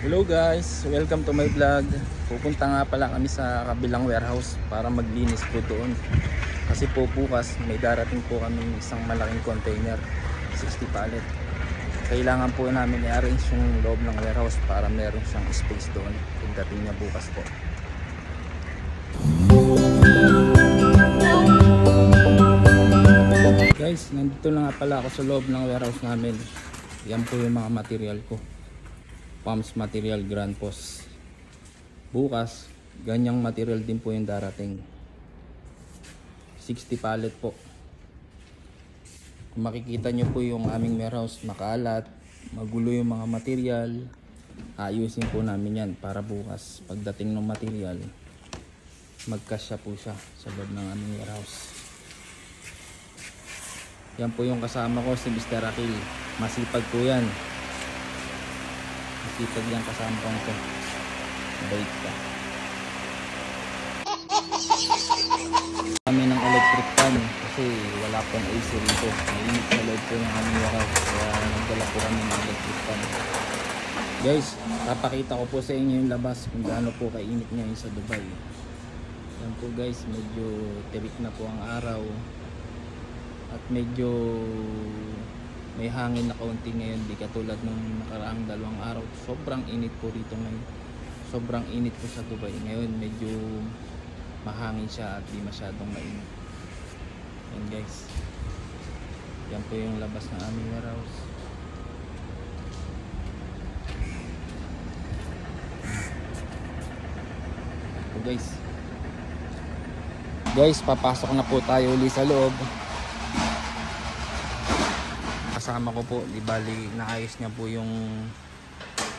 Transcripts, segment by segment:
Hello guys, welcome to my vlog. Pupunta nga pala kami sa kabilang warehouse para maglinis po doon. Kasi po bukas may darating po kami isang malaking container, 60 pallet. Kailangan po namin i-arrange yung loob ng warehouse para meron siyang space doon pagdating niya bukas po. Guys, nandito na nga pala ako sa loob ng warehouse namin. Yan po yung mga material ko. Pumps material Grand Post. Bukas ganyang material din po yung darating, 60 pallet po. Kung makikita nyo po yung aming warehouse, makalat, magulo yung mga material, ayusin po namin yan para bukas pagdating ng material magkasya po siya sa loob ng aming warehouse. Yan po yung kasama ko, si Mr. Akil. Masipag po yan. Masipag yan kasama ko ito. Bait ka. Kami ng electric fan kasi wala pong AC rito. Mainit sa loob po ng aming warehouse. Kaya nagdala po kami ng electric fan. Guys, papakita ko po sa inyo yung labas kung gaano po kainit ngayon sa Dubai. Yan po guys, medyo tirik na po ang araw. At medyo may hangin na kaunti ngayon, di katulad ng nakaraang dalawang araw. Sobrang init po rito ngayon. Sobrang init po sa Dubai. Ngayon medyo mahangin siya at di masyadong mainit. Yan guys. Yan po yung labas ng aming warehouse. So guys. Guys, papasok na po tayo ulit sa loob. Kasama ko po, di bali naayos niya po yung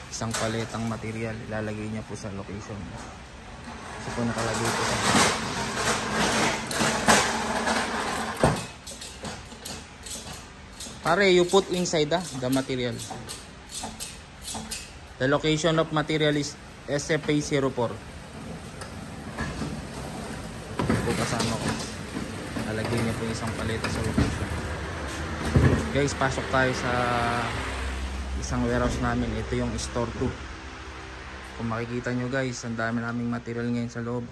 isang paletang material, ilalagay niya po sa location. So po nakalagay po sa pare, you put inside the material. The location of material is SFA04. Po kasama ko, ilalagay niya po yung isang paleta sa location. Guys, pasok tayo sa isang warehouse namin. Ito yung store 2. Kung makikita nyo guys, ang dami naming material ngayon sa loob.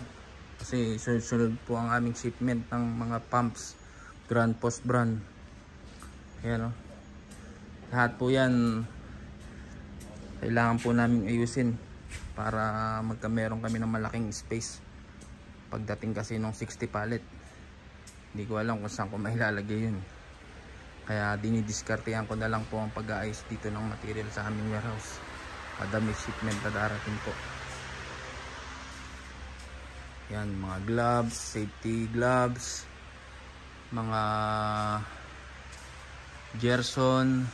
Kasi sunod po ang aming shipment ng mga pumps Grand Post brand. Ayan o. Lahat po yan kailangan po namin ayusin para magkameron kami ng malaking space pagdating kasi ng 60 pallet. Hindi ko alam kung saan ko mailalagay yun. Kaya dinidiskartehan ko na lang po ang pag-aayos dito ng material sa aming warehouse. Kada may shipment na darating po. Yan, mga gloves, safety gloves, mga Gerson,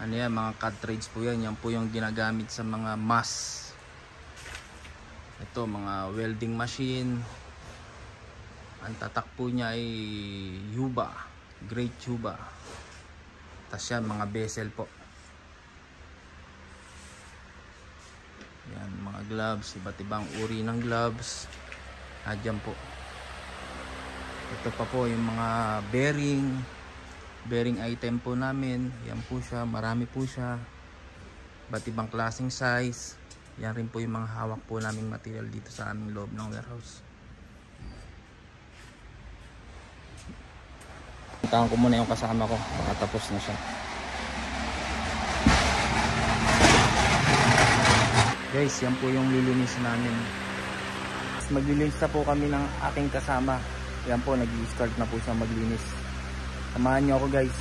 ano yan, mga cartridge po yan. Yan po yung ginagamit sa mga mask. Ito, mga welding machine. Ang tatak po niya ay Yuba, Great Yuba. Tas yan, mga bezel po. Yan, mga gloves, iba't ibang uri ng gloves. Adyan po. Ito pa po yung mga bearing item po namin. Yan po siya, marami po siya. Iba't ibang klaseng size. Yan rin po yung mga hawak po naming material dito sa aming loob ng warehouse. Puntahan ko muna yung kasama ko, nakatapos na siya. Guys, yan po yung lilinis namin. Maglilinis na po kami ng aking kasama. Yan po, nag-i-start na po siya maglinis. Samahan niyo ako guys.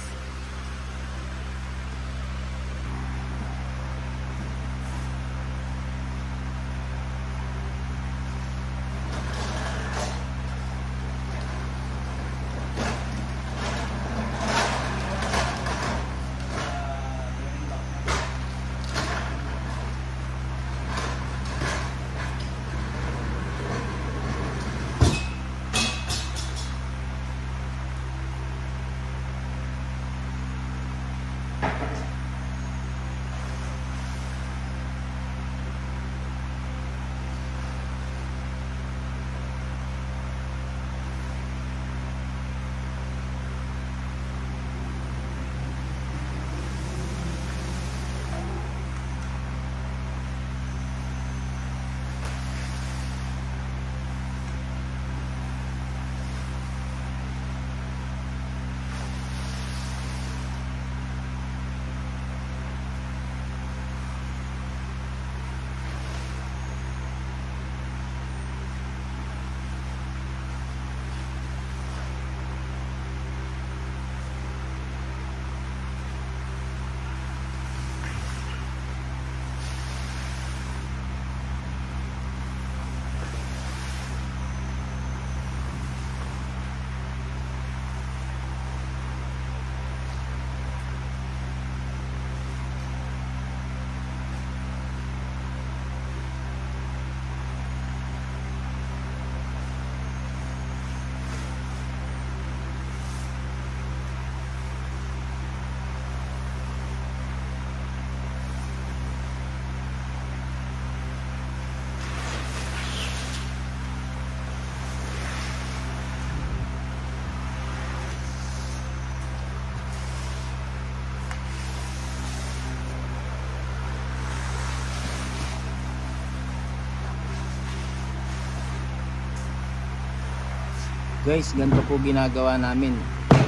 Guys, ganito po ginagawa namin.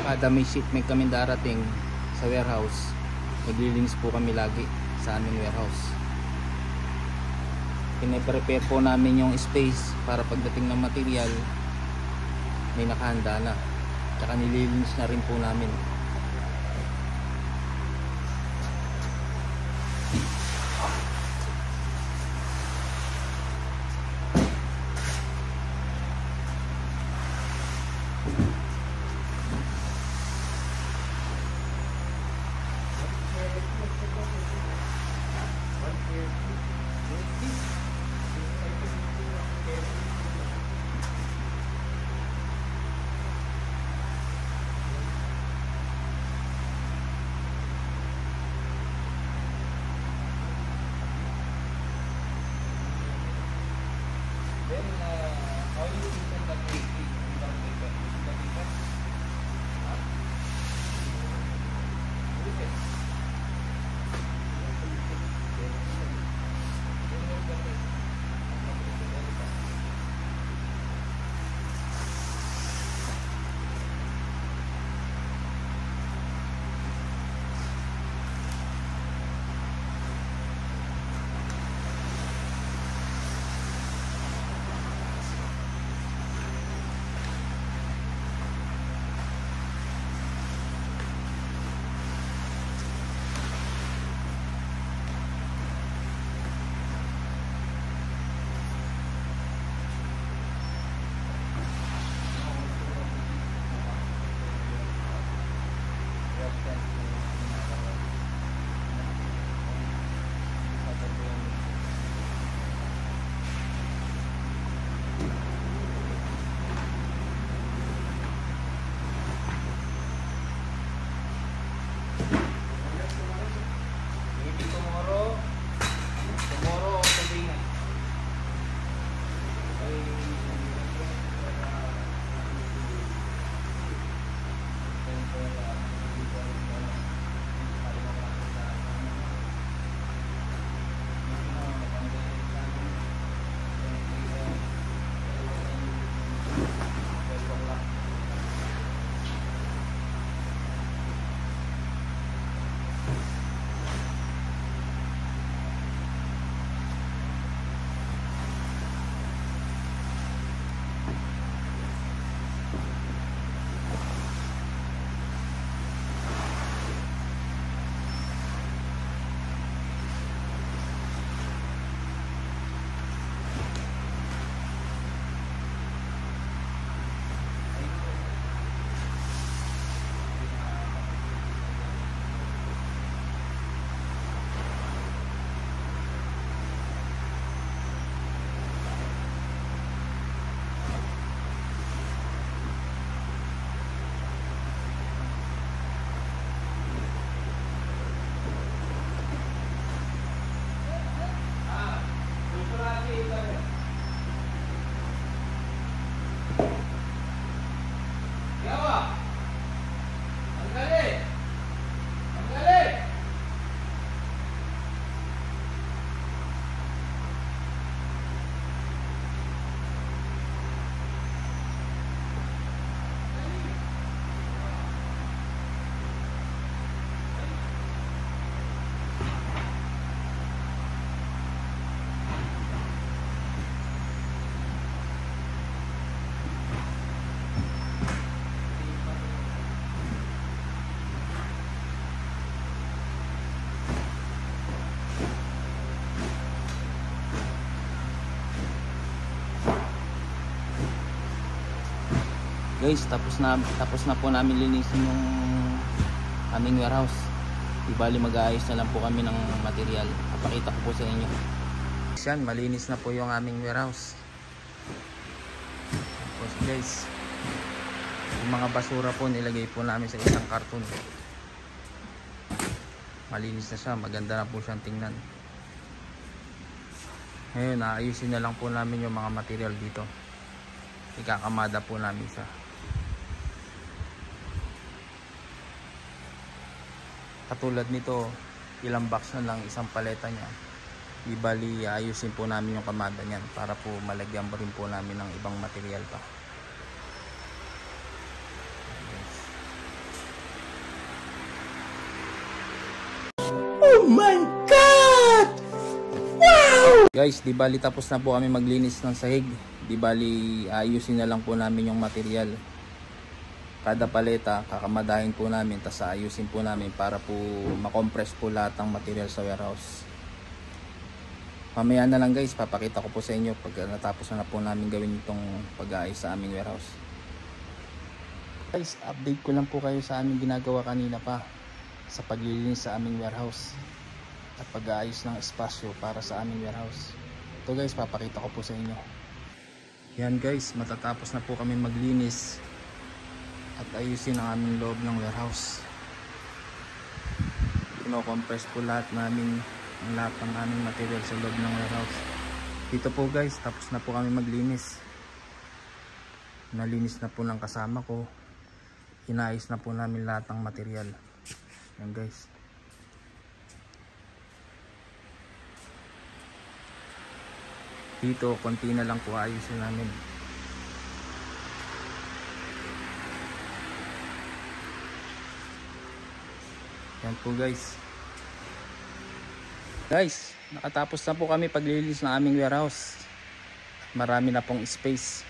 Kada may shipment kami darating sa warehouse, naglilinis po kami lagi sa aming warehouse. Pine-prepare po namin yung space para pagdating ng material may nakahanda na. Tsaka nililinis na rin po namin. Guys, tapos na po namin linisin yung aming warehouse. Ibali mag-aayos na lang po kami ng material. Papakita ko po sa inyo. Yan, malinis na po yung aming warehouse. Tapos guys, yung mga basura po nilagay po namin sa isang karton. Malinis na siya, maganda na po siyang tingnan. Ngayon, naayusin na lang po namin yung mga material dito. Ikakamada po namin siya. Katulad nito, ilang box na lang, isang paleta niya. Di bali, ayusin po namin yung kamada niyan para po malagyan pa rin po namin ng ibang material pa. Guys, di bali tapos na po kami maglinis ng sahig. Di bali ayusin na lang po namin yung material. Kada paleta kakamadahin po namin, tas ayusin po namin para po makompress po lahat ng material sa warehouse. Mamaya na lang guys, papakita ko po sa inyo pag natapos na po namin gawin itong pag-aayos sa aming warehouse. Guys, update ko lang po kayo sa aming ginagawa kanina pa sa paglilinis sa aming warehouse at pag-aayos ng espasyo para sa aming warehouse. Ito guys, papakita ko po sa inyo. Yan guys, matatapos na po kami maglinis at ayusin ang aming loob ng warehouse. Kino-compress po lahat namin ang lahat ng aming material sa loob ng warehouse. Dito po guys, tapos na po kami maglinis. Nalinis na po ng kasama ko. Inayos na po namin lahat ng material. Yan guys. Dito, konti na lang po ayusin namin. Yan po guys. Guys, nakatapos na po kami paglilinis ng aming warehouse. Marami na pong space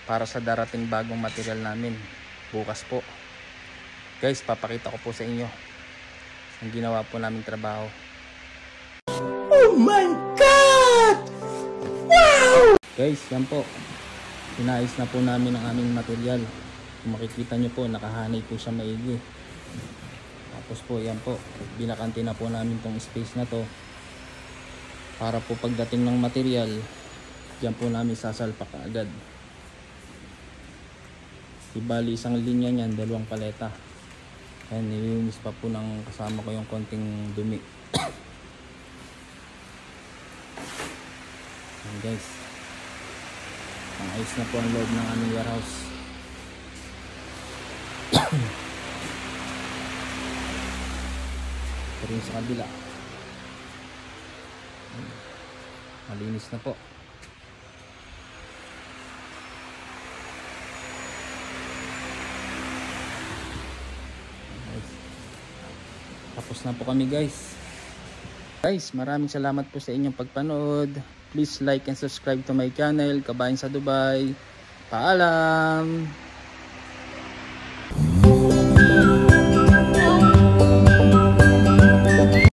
para sa darating bagong material namin bukas po. Guys, papakita ko po sa inyo ang ginawa po naming trabaho. Oh my God! Wow! Guys, yan po. Inayos na po namin ang aming material. Kung makikita nyo po, nakahanay po siya maigi. Tapos po, yan po. Binakanti na po namin tong space na to. Para po pagdating ng material, diyan po namin sasalpak agad. Ibali isang linya niyan, dalawang paleta. Ayan, nilinis pa po ng kasama ko yung konting dumi. Ayan guys, ang ayos na po ang loob ng aming warehouse. Ito rin sa kabila. Malinis na po. Tapos na po kami guys. Guys, maraming salamat po sa inyong pagpanood. Please like and subscribe to my channel, Kabayan sa Dubai. Paalam!